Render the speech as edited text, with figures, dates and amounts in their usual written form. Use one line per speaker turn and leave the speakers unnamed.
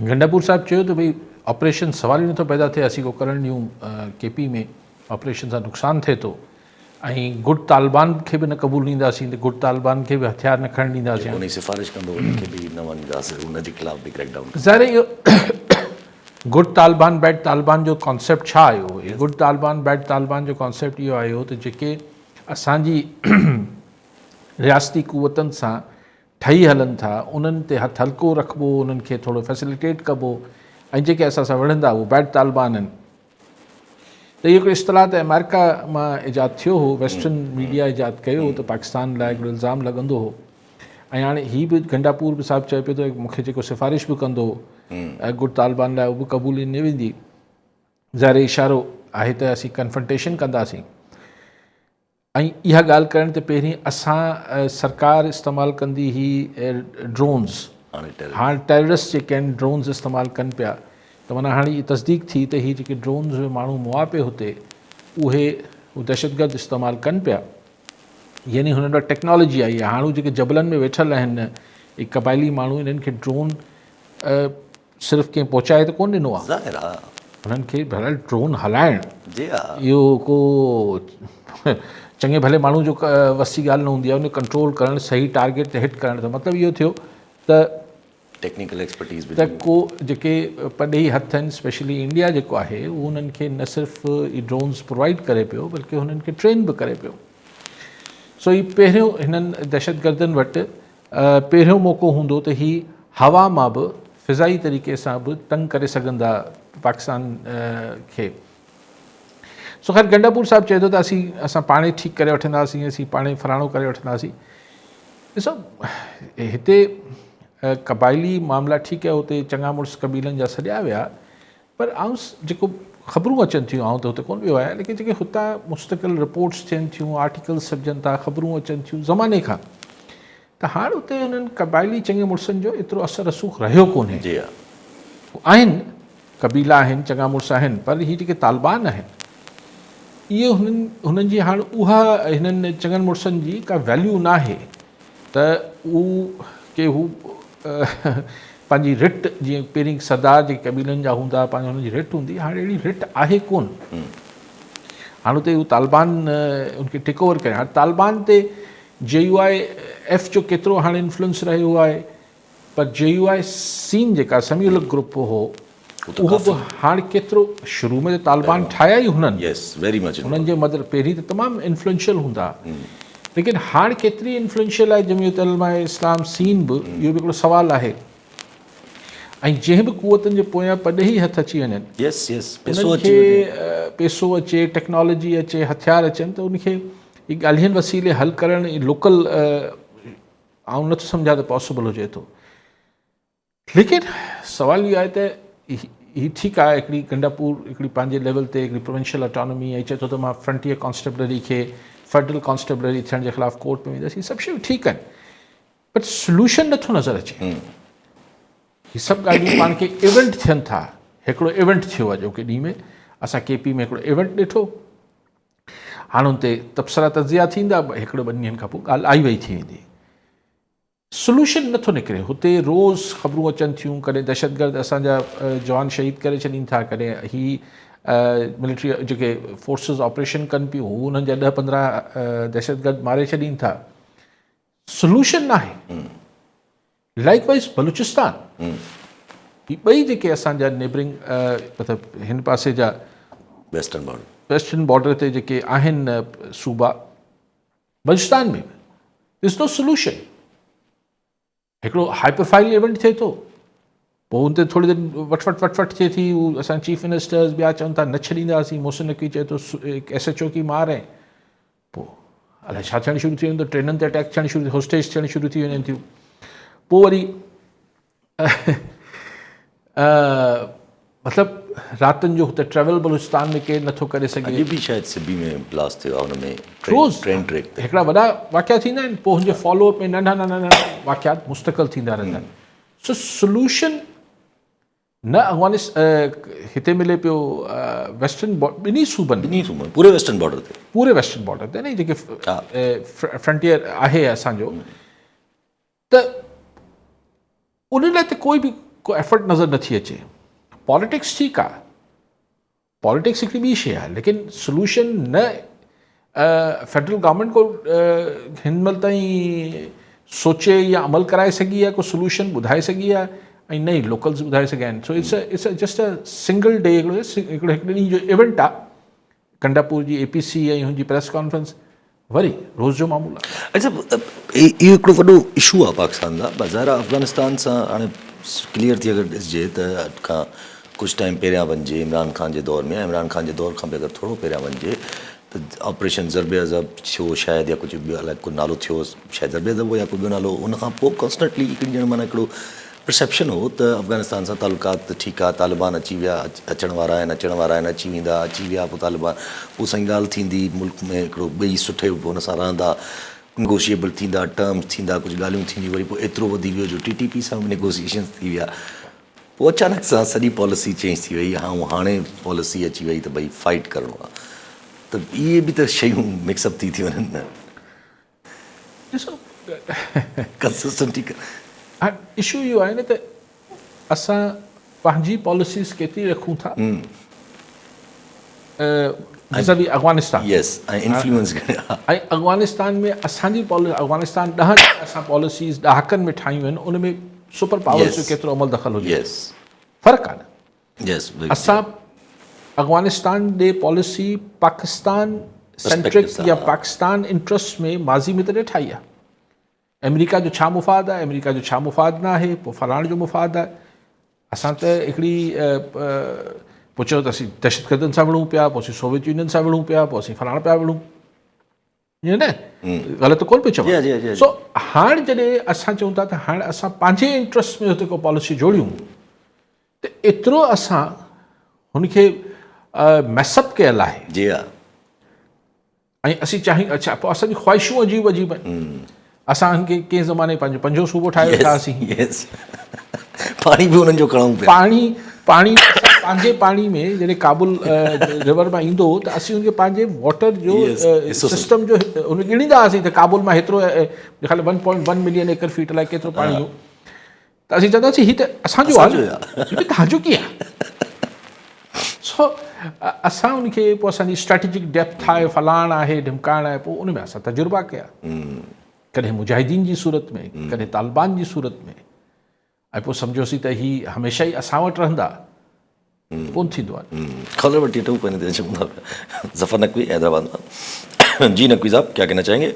गंडापुर साहब चयो त भई ऑपरेशन सवाल ही नथो पैदा थिए असीं को करण ॾियूं केपी में ऑपरेशन सां नुक़सानु थिए थो ऐं गुट तालिबान खे बि न क़बूल ॾींदासीं त गुट तालिबान खे बि हथियार न खणणु ॾींदासीं।
उन जी सिफ़ारिश कंदो उनखे बि न वञींदासीं, उनजे ख़िलाफ़ बि क्रैकडाउन।
ज़ाहिर इहो गुड तालिबान बैड तालिबान जो कॉन्सेप्ट छा आयो? गुड तालिबान बैड तालिबान जो कॉन्सेप्ट इहो आयो त जेके असांजी रियासती क़ुवतनि सां ठही हलनि था उन्हनि ते हथु हल्को रखिबो, उन्हनि खे थोरो फैसिलिटेट कबो ऐं जेके असां सां विढ़ंदा उहे बैड तालिबान आहिनि। त इहो हिकिड़ो इस्तलाह त अमेरिका मां ईजादु थियो हो, वेस्टर्न मीडिया ईजादु कयो हो त पाकिस्तान लाइ हिकिड़ो इल्ज़ाम लॻंदो हो। ऐं हाणे हीअ बि गंडापुर बि साहिबु चए पियो त मूंखे जेको सिफ़ारिश बि कंदो गुड तालिबान लाइ उहो बि क़बूली न वेंदी। ज़ाहिर इशारो आहे त असीं कन्फ्रंटेशन कंदासीं। ऐं इहा ॻाल्हि करण ते पहिरीं असां सरकार इस्तेमालु कंदी हुई ड्रोन्स। हाणे टेररिस्ट जेके आहिनि ड्रोन्स इस्तेमालु कनि पिया, त माना हाणे इहा तस्दीक थी त हीअ जेके ड्रोन्स माण्हू मुआ पियो हुते उहे दहशतगर्द इस्तेमालु कनि पिया, यानी हुननि वटि टेक्नोलॉजी आई आहे। हाणे जेके जबलनि में वेठल आहिनि ही क़बाइली माण्हू, इन्हनि खे ड्रोन सिर्फ़ु कंहिं पहुचाए त कोन ॾिनो आहे, हुननि खे भले ड्रोन हलाइणु इहो को चङे भले माण्हू जो वसी ॻाल्हि न हूंदी आहे। उन कंट्रोल करणु, सही टारगेट ते हिट करणु, त मतिलबु इहो थियो त
टेक्निकल एक्सपर्टीज़
त को जेके पॾेई हथ आहिनि, स्पेशली इंडिया जेको आहे उहो उन्हनि खे न सिर्फ़ु ई ड्रोन्स प्रोवाइड करे पियो बल्कि हुननि खे ट्रेन बि करे पियो। सो ही पहिरियों हिननि दहशतगर्दनि वटि पहिरियों मौक़ो हूंदो त ही हवा मां बि फ़िज़ाई तरीक़े सां बि तंग करे सघंदा पाकिस्तान खे। सो ख़ैर गंडापुर साहिबु चए थो त असां पाणे ठीकु करे वठंदासीं, असीं पाणे फलाणो करे वठंदासीं। ॾिसो हिते क़बाइली मामला ठीकु आहे, हुते चङा मुड़ुस कबीलनि जा सॼा विया, पर आउं जेको ख़बरूं अचनि थियूं, आउं त हुते कोन वियो आहियां, लेकिन जेके हुतां मुस्तक़िल रिपोर्ट्स थियनि थियूं, आर्टिकल्स छपजनि था, ख़बरूं अचनि थियूं ज़माने खां, त हाणे हुते हुननि क़बाइली चङे मुड़ुसनि जो एतिरो असरु रसूख़ रहियो कोन्हे। आहिनि कबीला आहिनि, चङा मुड़ुस आहिनि, पर हीअ जेके तालिबान आहिनि इहे हुननि जी हाणे उहा हिननि चङनि मुड़ुसनि जी का वैल्यू न आहे त हू पंहिंजी रिट, जीअं पहिरीं सरदार जेके कबीलनि जा हूंदा पंहिंजी हुननि जी रिट हूंदी, हाणे अहिड़ी रिट आहे कोन। हाणे हुते हू तालिबान उनखे टेक ओवर करे, हाणे तालिबान ते JUIF जो केतिरो हाणे इन्फ्लुएंस रहियो आहे, पर JUIC जेका समीउल ग्रुप हो उहो बि हाणे केतिरो, शुरू में त तालिबान ठाहिया ई हुननि, हुननि जे मदद पहिरीं त तमामु इन्फ्लुएंशियल हूंदा, लेकिन हाणे केतिरी इन्फ्लुएंशियल आहे जमीयत उलमा इस्लाम सीन बि, इहो बि हिकिड़ो सुवालु आहे। ऐं जंहिं बि क़ुवतनि जे पोयां पॾेई हथ अची वञनि, पैसो अचे, टेक्नोलॉजी अचे, हथियार अचनि, त उनखे ही ॻाल्हियुनि वसीले हल करणु लोकल आउं नथो सम्झा त पॉसिबल हुजे थो। लेकिन सुवालु इहो आहे त ही ठीकु आहे, हिकिड़ी गंडापुर हिकिड़ी पंहिंजे लेवल ते हिकिड़ी प्रोविंशियल ऑटोनॉमी, ऐं चए थो त मां फ्रंटियर कॉन्स्टेबलरी खे फेडरल कॉन्स्टेबलरी थियण जे ख़िलाफ़ु कोर्ट में वेंदासीं, सभु शयूं ठीकु आहिनि, बट सोल्यूशन नथो नज़र अचे। हीअ सभु ॻाल्हियूं पाण खे इवेंट थियनि था। हिकिड़ो इवेंट थियो आहे अॼोके ॾींहं में, असां KP में हिकिड़ो इवेंट ॾिठो, हाणे हुन ते तबसरा तज़िया थींदा, हिकिड़ो ॿिनि ॾींहंनि खां पोइ ॻाल्हि आई वई थी वेंदी, सोल्यूशन नथो निकिरे। हुते रोज़ ख़बरूं अचनि थियूं, कॾहिं दहशतगर्द असांजा जवान शहीद करे छॾीनि था, कॾहिं ही मिलिट्री जेके फोर्सिस ऑपरेशन कनि पियूं हू हुननि जा 10-15 दहशतगर्द मारे छॾीनि था, सोल्यूशन न आहे। लाइकवाइज़ बलूचिस्तान, ही ॿई जेके असांजा नेबरिंग मतिलबु हिन पासे जा वेस्टर्न बॉर्डर ते जेके आहिनि सूबा, बलूचिस्तान में दिस नो सोल्यूशन। हिकिड़ो हाई प्रोफाइल इवेंट थिए थो, पोइ हुन ते थोरी देरि वटि थिए थी, हू असां चीफ मिनिस्टर्स ॿिया चवनि था न छॾींदासीं, मोहसिन नक़वी चए थो SHO की मार आहे, पोइ अलाए छा थियणु शुरू थी वेंदो, ट्रेननि ते अटैक थियणु शुरू, होस्टेज थियणु शुरू थी वञनि थियूं, पोइ वरी मतिलबु रातिनि जो हुते ट्रेवल बलूचिस्तान में केरु नथो करे सघे। हिकिड़ा वॾा वाक़िया थींदा आहिनि, पोइ हुनजे फॉलोअप में नंढा नंढा वाक़ियात मुस्तक़िल थींदा रहंदा आहिनि। सो सोल्यूशन न अफ़गानिस्तान हिते मिले पियो, वेस्टर्न ॿिन्ही सूबनि,
पूरे वेस्टर्न
बॉर्डर ते न जेके फ्रंटियर आहे असांजो, त उन लाइ त कोई बि को एफर्ट नज़र नथी अचे। पॉलिटिक्स ठीकु आहे, पॉलिटिक्स हिकिड़ी ॿी शइ आहे, लेकिन सोल्यूशन न फेडरल गवर्नमेंट को हिन महिल ताईं सोचे या अमल कराए सघी आहे, को सोल्यूशन ॿुधाए सघी आहे, ऐं न ई लोकल्स ॿुधाए सघिया आहिनि। So it's just a single day हिकिड़े ॾींहं जो इवेंट आहे। कंडापुर जी APC ऐं हुनजी प्रेस कॉन्फ्रेंस वरी रोज़ जो मामूल आहे।
अच्छा, इहो हिकिड़ो वॾो इशू आहे पाकिस्तान जा। बाज़ारि अफ़गानिस्तान सां हाणे क्लियर थी अगरि ॾिसजे त अॼु खां कुझु टाइम पहिरियां वञिजे इमरान ख़ान जे दौर में, इमरान ख़ान जे दौर खां बि अगरि थोरो पहिरियां वञिजे त ऑपरेशन ज़रबे अज़ब थियो शायदि, या कुझु ॿियो अलाए को नालो थियो शायदि ज़रबे अज़ब हो या कोई ॿियो नालो। उन खां पोइ कॉन्स्टेंटली हिकिड़ी ॼण माना हिकिड़ो परसेप्शन हो त अफ़गानिस्तान सां तालुकात ठीकु आहे, तालिबान अची विया, अचण वारा आहिनि, अची वेंदा, अची विया, पोइ तालिबान, पोइ साईं ॻाल्हि थींदी मुल्क में हिकिड़ो ॿई सुठे हुन सां रहंदा, निगोशिएबल थींदा, टर्म्स थींदा, कुझु ॻाल्हियूं थींदियूं, वरी पोइ एतिरो वधी वियो जो TTP सां बि निगोशिएशन थी विया, पोइ अचानक सां सॼी पॉलिसी चेंज थी वई। हाणे पॉलिसी अची वई त भई फाइट करिणो आहे। त इहे बि त शयूं मिक्सअप थी वञनि न।
ॾिसो,
कंसिस्टेंटी
इशू इहो आहे न त असां पंहिंजी पॉलिसीज़ केतिरी रखूं था vis-a-vis अफ़गानिस्तान।
यस, ऐं इन्फ्लुएंस
ऐं अफ़गानिस्तान में असांजी अफ़गानिस्तान असां पॉलिसीज़ ॾहाकनि में ठाहियूं आहिनि, उन में सुपर पावर्स जो केतिरो अमल दख़ल हुजे, फ़र्क़ु आहे न।
यस,
असां अफ़गानिस्तान ॾे पॉलिसी पाकिस्तान सेंट्रिक या पाकिस्तान इंट्रस्ट में माज़ी में त ठाही आहे। अमेरिका जो छा मुफ़ाद आहे, अमेरिका जो छा मुफ़ाद न आहे, पोइ फलाणे जो मुफ़ाद आहे। असां त हिकिड़ी पोइ चयो त असीं दहशतगर्दनि सां विढ़ूं पिया, पोइ असीं सोवियत यूनियन सां विढ़ूं पिया, पोइ असीं फलाणा पिया विढ़ूं, ईअं न ग़लति कोन पियो चवां। सो हाणे जॾहिं असां चऊं था त हाणे असां पंहिंजे इंट्रस्ट में हुते को पॉलिसी जोड़ियूं त एतिरो असां हुनखे मैसअप कयल आहे।
जी हा।
ऐं असीं चाहियूं, अच्छा पोइ असांजी ख़्वाहिशूं अजीब अजीब आहिनि। असां हिनखे कंहिं ज़माने पंहिंजो पंजो सूबो ठाहे वेठासीं।
पाणी बि हुननि जो खणूं पिया।
पाणी पंहिंजे पाणी में जॾहिं काबुल रिवर मां ईंदो त असीं हुनखे पंहिंजे वाटर जो सिस्टम जो हुन ॻणींदा हुआसीं त काबुल मां हेतिरो ख़ाली 1.1 मिलियन एकड़ फीट अलाए केतिरो पाणी हो, त असीं चवंदासीं हीअ त असांजो आहे, हीअ तव्हांजो कीअं आहे। सो असां हुनखे पोइ असांजी स्ट्रेटेजिक डेप्थ आहे, फलाण आहे, ढिमकाइण आहे, पोइ उन में असां तजुर्बा कया, कॾहिं मुजाहिदीन जी सूरत में, कॾहिं तालिबान जी सूरत में, ऐं पोइ सम्झोसीं त हीअ हमेशह ई असां वटि रहंदा, कोन थींदो आहे।
ख़बर वठी वठूं पंहिंजे ज़फ़र नक़वी हैदराबाद मां। जी नक़वी साहब, क्या कहना चाहेंगे?